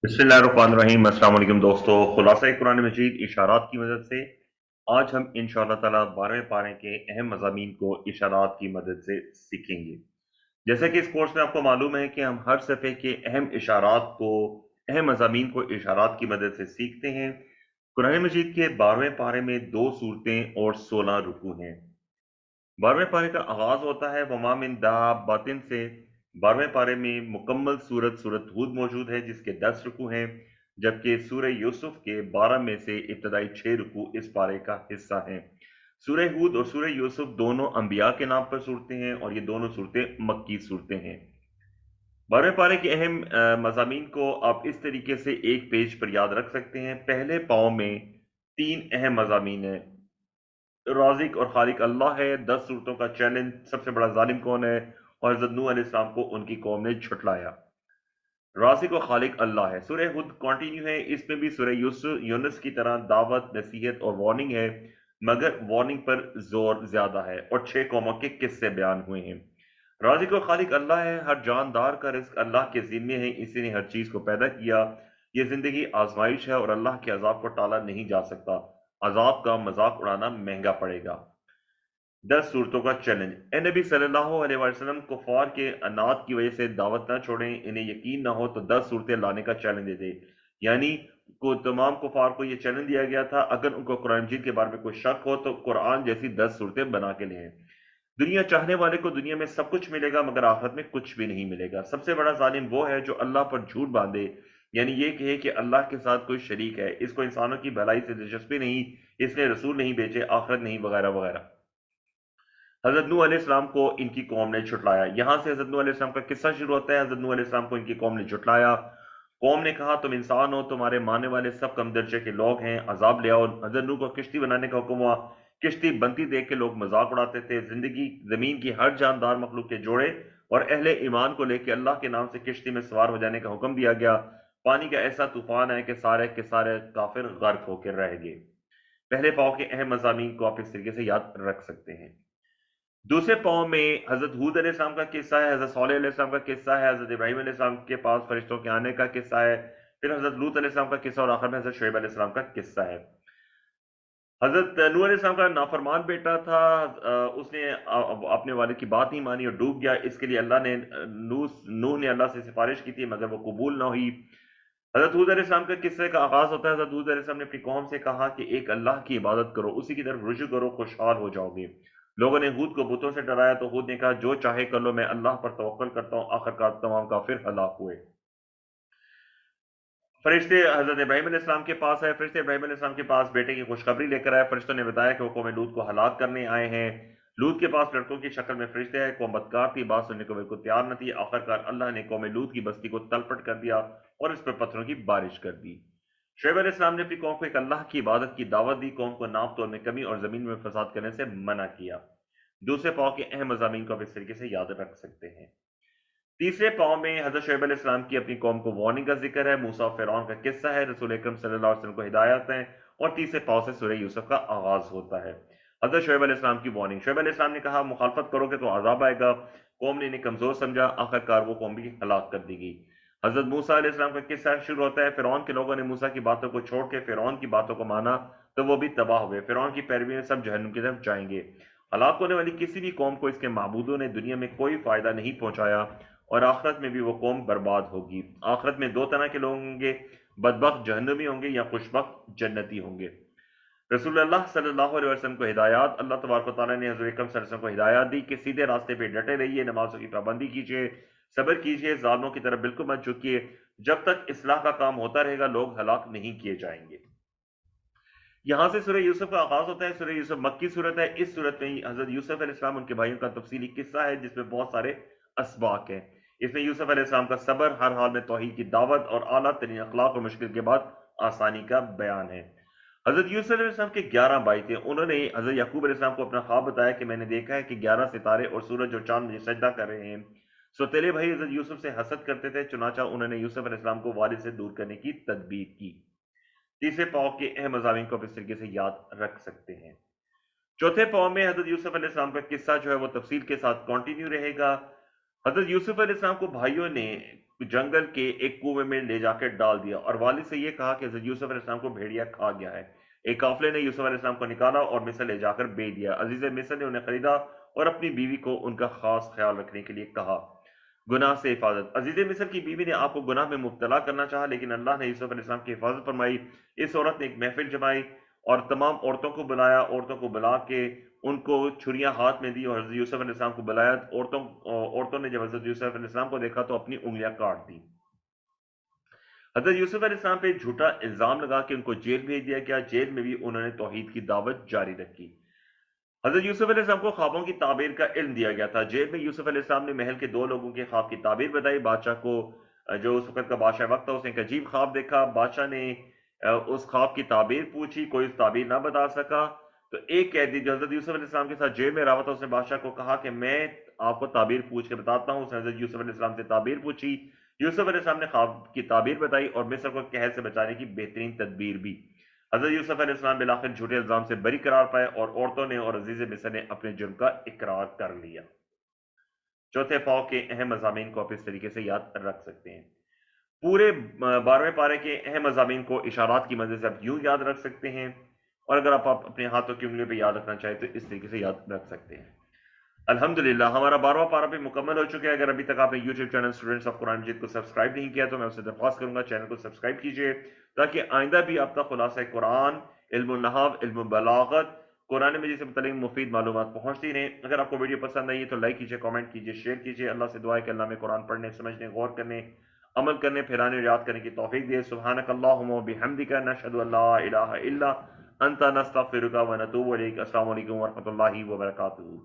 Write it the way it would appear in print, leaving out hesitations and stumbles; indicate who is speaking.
Speaker 1: बिस्मिल्लाहिर्रहमानिर्रहीम। अस्सलाम वालेकुम दोस्तों, खुलासा कुरान मजीद इशारात की मदद से आज हम इंशाअल्लाह ताला 12वें पारे के अहम मज़ामीन को इशारात की मदद से सीखेंगे। जैसा कि इस कोर्स में आपको मालूम है कि हम हर सफ़े के अहम इशारात को, अहम मज़ामीन को इशारात की मदद से सीखते हैं। कुरान मजीद के 12वें पारे में 2 सूरतें और 16 रुकू हैं। 12वें पारे का आगाज होता है वमा मिन दाब्बातिन से। 12वें पारे में मुकम्मल सूरत हूद मौजूद है जिसके 10 रुकू हैं, जबकि सूरह यूसुफ के 12 में से इब्तदाई 6 रुकू इस पारे का हिस्सा हैं। सूरह हूद और सूरह यूसुफ दोनों अंबिया के नाम पर सूरतें हैं और ये दोनों सूरतें मक्की सूरतें हैं। 12वें पारे के अहम मज़ामीन को आप इस तरीके से एक पेज पर याद रख सकते हैं। पहले पाँव में 3 अहम मज़ामीन हैं। राज़िक और खालिक अल्लाह है। 10 सूरतों का चैलेंज, सबसे बड़ा जालिम कौन है, और हज़रत नूह अलैहिस्सलाम को उनकी कौम ने झुठलाया। राज़िक और खालिक अल्लाह है। सूरह हुद कंटिन्यू है, इसमें भी सूरह यूनुस की तरह दावत, नसीहत और वार्निंग है, मगर वार्निंग पर जोर ज्यादा है और 6 कौमों के किस्से बयान हुए हैं। राज़िक और खालिक अल्लाह है। हर जानदार का रिस्क अल्लाह के जिम्मे है, इसी ने हर चीज को पैदा किया। ये जिंदगी आजमाइश है और अल्लाह के अजाब को टाला नहीं जा सकता। अजाब का मजाक उड़ाना महंगा पड़ेगा। 10 सूरतों का चैलेंज। ए नबी सल्लल्लाहु अलैहि वसल्लम कुफार के अनाथ की वजह से दावत ना छोड़ें, इन्हें यकीन ना हो तो 10 सूरतें लाने का चैलेंज दे दे। यानी को तमाम कुफार को यह चैलेंज दिया गया था, अगर उनको कुरान मजीद के बारे में कोई शक हो तो कुरान जैसी 10 सूरतें बना के लें। दुनिया चाहने वाले को दुनिया में सब कुछ मिलेगा मगर आखिरत में कुछ भी नहीं मिलेगा। सबसे बड़ा जालिम वो है जो अल्लाह पर झूठ बांधे, यानी ये कहे कि अल्लाह के साथ कोई शरीक है, इसको इंसानों की भलाई से दिलचस्पी नहीं, इसने रसूल नहीं भेजे, आखिरत नहीं, वगैरह वगैरह। हजरत नूह अलैहिस्सलाम को इनकी कौम ने झुटलाया। यहां से हजरत नूह अलैहिस्सलाम का किस्सा शुरू होता है। हजरत नूह अलैहिस्सलाम को इनकी कौम ने झुटलाया। कौम ने कहा तुम इंसान हो, तुम्हारे मानने वाले सब कम दर्जे के लोग हैं, अजाब ले आओ। हजरत नूह को किश्ती बनाने का हुक्म हुआ। किश्ती बनती देख के लोग मजाक उड़ाते थे। जिंदगी जमीन की हर जानदार मखलूक के जोड़े और अहले ईमान को लेकर अल्लाह के नाम से किश्ती में सवार हो जाने का हुक्म दिया गया। पानी का ऐसा तूफान है कि सारे के सारे काफिर गर्क होकर रह गए। पहले पाव के अहम मजामीन को आप इस तरीके से याद रख सकते हैं। दूसरे पाँव में हजरत हूद अलैहिस्सलाम का किस्सा है, हजरत सालेह अलैहिस्सलाम का किस्सा है, हजरत इब्राहीम अलैहिस्सलाम के पास फरिश्तों के आने का किस्सा है, फिर हजरत लूत अलैहिस्सलाम का किस्सा और आखिर में हजरत शुएब अलैहिस्सलाम का किस्सा है। हजरत नूह अलैहिस्सलाम का नाफरमान बेटा था, उसने अपने वालिद की बात नहीं मानी और डूब गया। इसके लिए अल्लाह ने नूह ने अल्लाह से सिफारिश की थी मगर वो कबूल ना हुई। हजरत हूद अलैहिस्सलाम का किस्से का आगाज होता है। हजरत हूद अलैहिस्सलाम ने अपनी कौम से कहा कि एक अल्लाह की इबादत करो, उसी की तरफ रुजू करो, खुशहाल हो जाओगे। लोगों ने हूद को बुतों से डराया तो हूद ने कहा जो चाहे कर लो, मैं अल्लाह पर तवक्कल करता हूँ। आखिरकार तमाम काफिर हलाक हुए। फरिश्ते हजरत इब्राहिम अलैहिस्सलाम के पास आए। फरिश्ते इब्राहिम अलैहिस्सलाम के पास बेटे की खुशखबरी लेकर आए। फरिश्तों ने बताया कि वो कौम लूत को हलाक करने आए हैं। लूत के पास लड़कों की शक्ल में फरिश्ते आए। कौम बदकार थी, बात सुनने को बिल्कुल तैयार न थी। आखिरकार अल्लाह ने कौम लूत की बस्ती को तलपट कर दिया और इस पर पत्थरों की बारिश कर दी। शुएब अलैहिस्सलाम ने अपनी कौम को एक अल्लाह की इबादत की दावत दी। कौम को नाप तोल में कमी और जमीन में फसाद करने से मना किया। दूसरे पाँव के अहम मज़ामीन को आप इस तरीके से याद रख सकते हैं। तीसरे पाँव में हजरत शुएब अलैहिस्सलाम की अपनी कौम को वार्निंग का जिक्र है। मूसा और फिरौन का किस्सा है। रसूल अकरम सल्लल्लाहु अलैहि वसल्लम को हिदायत है। और तीसरे पाँव से सूरह यूसुफ का आगाज होता है। हजरत शुएब अलैहिस्सलाम की वार्निंग। शुएब अलैहिस्सलाम ने कहा मुखालफत करोगे तो अजाब आएगा। कौम ने इन्हें कमजोर समझा, आखिरकार वो कौम भी हलाक कर दी गई। हजरत मूसा अलैहिस्सलाम का किस्सा शुरू होता है। फिरौन के लोगों ने मूसा की बातों को छोड़ के फिरौन की बातों को माना तो वो भी तबाह हुए। फिरौन की पैरवी में सब जहन्नुम की तरफ जाएंगे। हलाक होने वाली किसी भी कौम को इसके महबूदों ने दुनिया में कोई फायदा नहीं पहुंचाया और आखिरत में भी वो कौम बर्बाद होगी। आखिरत में 2 तरह के लोग होंगे, बदबख्त जहन्नमी होंगे या खुशबख्त जन्नती होंगे। रसूलुल्लाह सल्लल्लाहु अलैहि वसल्लम को हिदायत। अल्लाह तबारक व तआला ने हज़रत अकरम सल्लल्लाहु अलैहि वसल्लम को हिदायत दी कि सीधे रास्ते पे डटे रहिए, नमाजों की पाबंदी कीजिए, सब्र कीजिए, जालिमों की तरफ बिल्कुल मत झुकिए। जब तक इस्लाह का काम होता रहेगा लोग हलाक नहीं किए जाएंगे। यहाँ से सूरह यूसुफ का आगाज होता है। सूरह यूसुफ मक्की सूरत है। इस सूरत में हजरत यूसुफ अलैहिस्सलाम उनके भाइयों का तफसीली किस्सा है जिसमें बहुत सारे असबाक हैं। इसमें यूसुफ अलैहिस्सलाम का सब्र, हर हाल में तौहीद की दावत और आला तरीन अखलाक और मुश्किल के बाद आसानी का बयान है। हजरत यूसुफ अलैहिस्सलाम के 11 भाई थे। उन्होंने हजरत याकूब अलैहिस्सलाम को अपना ख्वाब बताया कि मैंने देखा है कि 11 सितारे और सूरज और चांद मुझे सजदा कर रहे हैं। सौतेले भाई हजरत यूसुफ से हसद करते थे, चुनाचा उन्होंने यूसुफ अलैहिस्सलाम को वालिद से दूर करने की तदबीर की। तीसरे पाव के अहम मज़ामीन को आप इस तरीके से याद रख सकते हैं। चौथे पाव में हजरत यूसुफ अलैहिस्सलाम का किस्सा जो है वो तफसील के साथ कंटिन्यू रहेगा। हजरत यूसुफ अलैहिस्सलाम को भाइयों ने जंगल के एक कुएं में ले जाकर डाल दिया और वालिद से ये कहा कि हजरत यूसुफ अलैहिस्सलाम को भेड़िया खा गया है। एक काफिले ने यूसुफ अलैहिस्सलाम को निकाला और मिस्र ले जाकर बेच दिया। अजीज मिस्र ने उन्हें खरीदा और अपनी बीवी को उनका खास ख्याल रखने के लिए कहा। गुनाह से हिफाजत। अजीज मिस्र की बीवी ने आपको गुनाह में मुब्तला करना चाहा, लेकिन अल्लाह ने यूसुफ अलैहिस्सलाम की हिफाजत फरमाई। इस औरत ने एक महफिल जमाई और तमाम औरतों को बुलाया। औरतों को बुला के उनको छुरियां हाथ में दी और हजरत यूसुफ अलैहिस्सलाम को बुलाया। औरतों ने जब हजरत यूसुफ अलैहिस्सलाम को देखा तो अपनी उंगलियां काट दी। हजरत यूसुफ अलैहिस्सलाम पे झूठा इल्जाम लगा के उनको जेल भेज दिया गया। जेल में भी उन्होंने तौहीद की दावत जारी रखी। हजरत यूसुफ अलैहिस्सलाम को ख्वाबों की ताबीर का इल्म दिया गया था। जेल में यूसुफ अलैहिस्सलाम ने महल के दो लोगों के ख्वाब की ताबीर बताई। बादशाह को जो उस वक्त का बादशाह वक्त था, उसने एक अजीब ख्वाब देखा। बादशाह ने उस ख्वाब की ताबीर पूछी, कोई उस ताबीर ना बता सका। तो एक कैदी जो हजरत यूसुफ अलैहिस्सलाम के साथ जेल में रहा था, उसने बादशाह को कहा कि मैं आपको ताबीर पूछ के बताता हूँ। उसने हजरत यूसुफ अलैहिस्सलाम से ताबीर पूछी। यूसुफ अलैहिस्सलाम ने ख्वाब की ताबीर बताई और मिस्र को कहर से बचाने की बेहतरीन तदबीर भी। हजरत यूसुफ अलैहिस्सलाम बिलाखिर झूठे इल्जाम से बरी करार पाए और औरतों ने और अजीज मिस्र ने अपने जुर्म का इकरार कर लिया। चौथे पाव के अहम मज़ामीन को आप इस तरीके से याद रख सकते हैं। पूरे 12वें पारे के अहम मज़ामीन को इशारात की मदद से आप यूं याद रख सकते हैं, और अगर आप अपने हाथों की उंगलियों पे याद रखना चाहें तो इस तरीके से याद रख सकते हैं। अल्हम्दुलिल्लाह हमारा 12वां पारा भी मुकम्मल हो चुका है। अगर अभी तक आपने YouTube channel students of Quran Majeed को सब्सक्राइब नहीं किया तो मैं उससे दरख्वास्त करूंगा चैनल को सब्सक्राइब कीजिए, ताकि आइंदा भी आपका खुलासा कुरान, इल्म नहव, इल्म बलागत, कुरान मजीद से मुतल्लिक़ मुफीद मालूमात पहुंचती रहे। अगर आपको वीडियो पसंद आई है तो लाइक कीजिए, कमेंट कीजिए, शेयर कीजिए। अल्लाह से दुआ है कि अल्लाह में कुरान पढ़ने, समझने, गौर करने, अमल करने, फैलाने और याद करने की तौफीक दिए। सुब्हानक अल्लाहुम्मा व बिहम्दिका नशहदु अल्ला इलाहा इल्ला अंता नस्तगफिरुका व नतूबु इलैक। अस्सलामु अलैकुम व रहमतुल्लाहि व बरकातुहू।